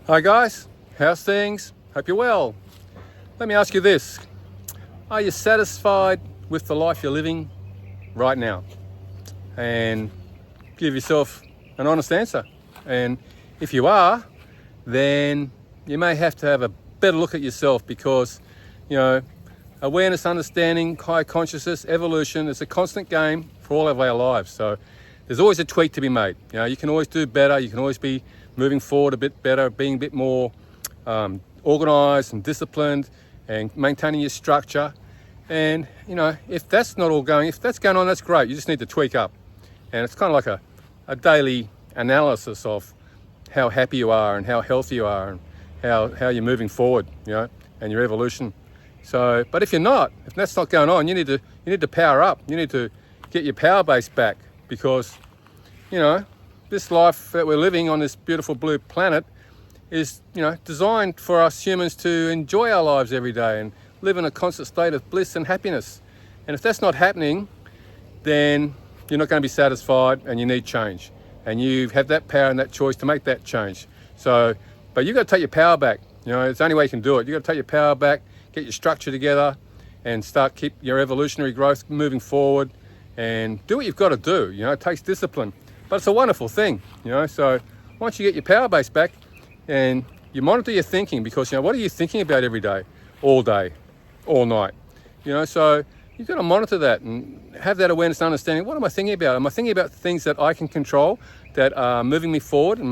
Hi guys, how's things? Hope you're well. Let me ask you this. Are you satisfied with the life you're living right now? And give yourself an honest answer. And if you are, then you may have to have a better look at yourself because, awareness, understanding, high consciousness, evolution, it's a constant game for all of our lives. So there's always a tweak to be made. You can always do better. You can always be moving forward a bit better, being a bit more organized and disciplined and maintaining your structure. And, if that's not all going, if that's going on, that's great. You just need to tweak up. And it's kind of like a daily analysis of how happy you are and how healthy you are and how you're moving forward, and your evolution. So, but if you're not, if that's not going on, you need to power up. You need to get your power base back because, this life that we're living on this beautiful blue planet is, designed for us humans to enjoy our lives every day and live in a constant state of bliss and happiness. And if that's not happening, then you're not going to be satisfied and you need change. And you have that power and that choice to make that change. So, but you've got to take your power back. It's the only way you can do it. You've got to take your power back, get your structure together and keep your evolutionary growth moving forward and do what you've got to do. It takes discipline. But it's a wonderful thing, So once you get your power base back and you monitor your thinking because, what are you thinking about every day, all night? So you've got to monitor that and have that awareness and understanding. What am I thinking about? Am I thinking about things that I can control that are moving me forward and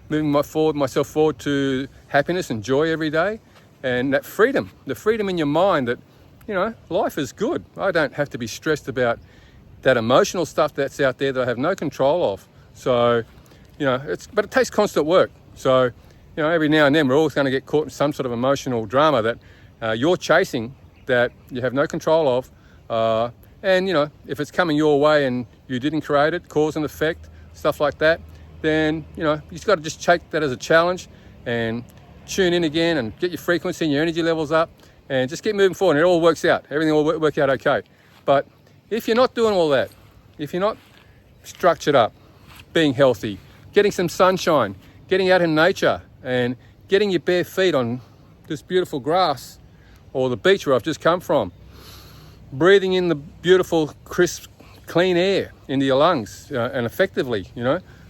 moving myself forward to happiness and joy every day? And that freedom, the freedom in your mind that, life is good. I don't have to be stressed about that emotional stuff that's out there that I have no control of. So, but it takes constant work. So, every now and then we're always going to get caught in some sort of emotional drama that you're chasing that you have no control of. And, if it's coming your way and you didn't create it, cause and effect, stuff like that, then, you just got to just take that as a challenge and tune in again and get your frequency and your energy levels up and just keep moving forward. And it all works out. Everything will work out okay. But if you're not doing all that, if you're not structured up, being healthy, getting some sunshine, getting out in nature and getting your bare feet on this beautiful grass or the beach where I've just come from, breathing in the beautiful, crisp, clean air into your lungs and effectively,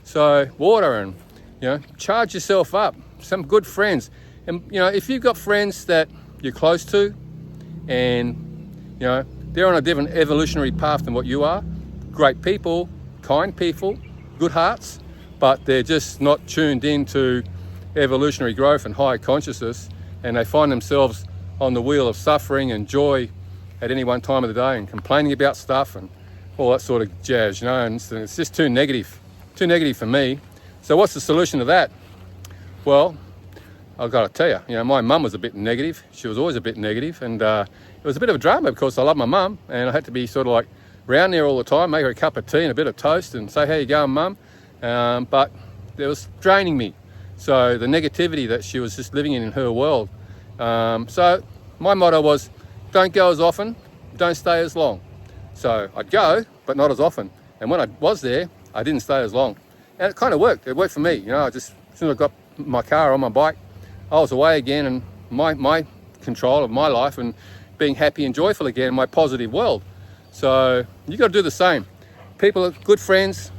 So water and, charge yourself up, some good friends. And, if you've got friends that you're close to and, they're on a different evolutionary path than what you are. Great people, kind people, good hearts, but they're just not tuned into evolutionary growth and higher consciousness, and they find themselves on the wheel of suffering and joy at any one time of the day and complaining about stuff and all that sort of jazz, and it's just too negative for me. So what's the solution to that? Well, I've got to tell you, my mum was a bit negative. She was always a bit negative, and it was a bit of a drama because I love my mum, and I had to be sort of like round there all the time, make her a cup of tea and a bit of toast, and say, "How you going, mum?" But it was draining me. So the negativity that she was just living in her world. So my motto was, "Don't go as often, don't stay as long." So I'd go, but not as often. And when I was there, I didn't stay as long, and it kind of worked. It worked for me. I just as soon as I got my car on my bike, I was away again and my control of my life and being happy and joyful again in my positive world. So you got to do the same. People, good friends,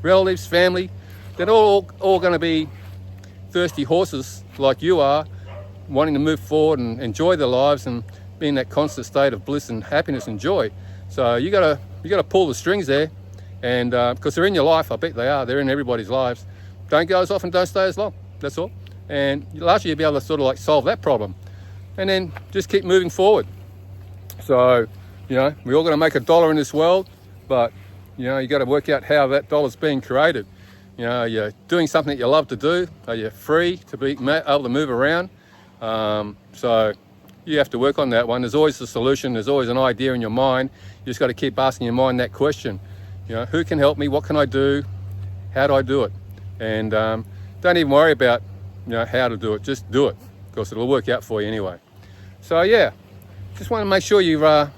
relatives, family, they're all going to be thirsty horses like you are, wanting to move forward and enjoy their lives and be in that constant state of bliss and happiness and joy. So you got to pull the strings there, and because they're in your life, I bet they are. They're in everybody's lives. Don't go as often, don't stay as long. That's all. And largely you'll be able to sort of like solve that problem. And then just keep moving forward. So, we all got to make a dollar in this world, but, you got to work out how that dollar's being created. You're doing something that you love to do. Are you free to be able to move around? So you have to work on that one. There's always a solution. There's always an idea in your mind. You just got to keep asking your mind that question. Who can help me? What can I do? How do I do it? And don't even worry about, how to do it. Just do it, because it'll work out for you anyway. So yeah, just want to make sure you're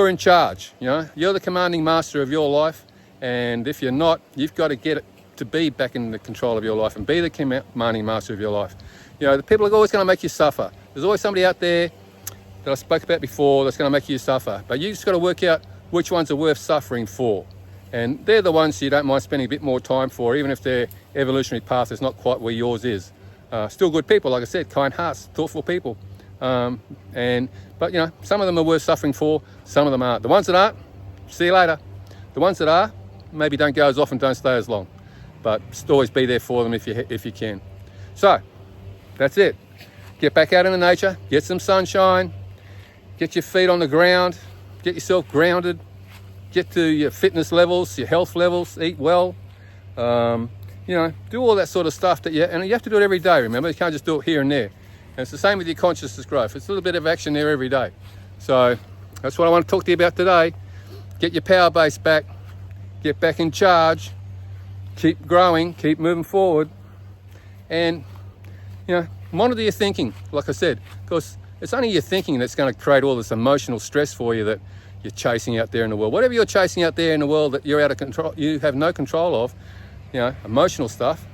in charge. You're the commanding master of your life, and if you're not, you've got to get to be back in the control of your life and be the commanding master of your life. You know, the people are always going to make you suffer. There's always somebody out there that I spoke about before that's going to make you suffer. But you just got to work out which ones are worth suffering for. And they're the ones you don't mind spending a bit more time for, even if their evolutionary path is not quite where yours is. Still good people, like I said, kind hearts, thoughtful people. But you know, some of them are worth suffering for, some of them aren't. The ones that aren't, see you later. The ones that are, maybe don't go as often, don't stay as long. But always be there for them if you can. So, that's it. Get back out into nature, get some sunshine, get your feet on the ground, get yourself grounded, get to your fitness levels, your health levels, eat well. You know, do all that sort of stuff and you have to do it every day, remember? You can't just do it here and there. And it's the same with your consciousness growth. It's a little bit of action there every day. So that's what I want to talk to you about today. Get your power base back, get back in charge, keep growing, keep moving forward, and, you know, monitor your thinking, like I said, because it's only your thinking that's going to create all this emotional stress for you that you're chasing out there in the world. Whatever you're chasing out there in the world that you're out of control, you have no control of, you know, emotional stuff,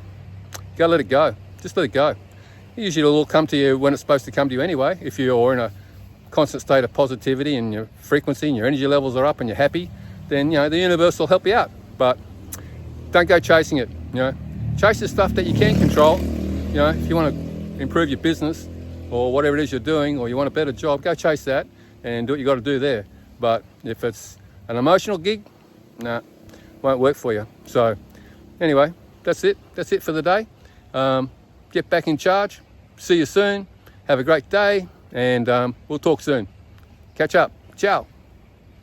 you gotta let it go. Just let it go. Usually it'll all come to you when it's supposed to come to you anyway. If you're in a constant state of positivity and your frequency and your energy levels are up and you're happy, then, you know, the universe will help you out. But don't go chasing it, you know. Chase the stuff that you can control. You know, if you want to improve your business or whatever it is you're doing, or you want a better job, go chase that and do what you got to do there. But if it's an emotional gig, nah, won't work for you. So anyway, that's it. That's it for the day. Get back in charge. See you soon. Have a great day, and we'll talk soon. Catch up. Ciao.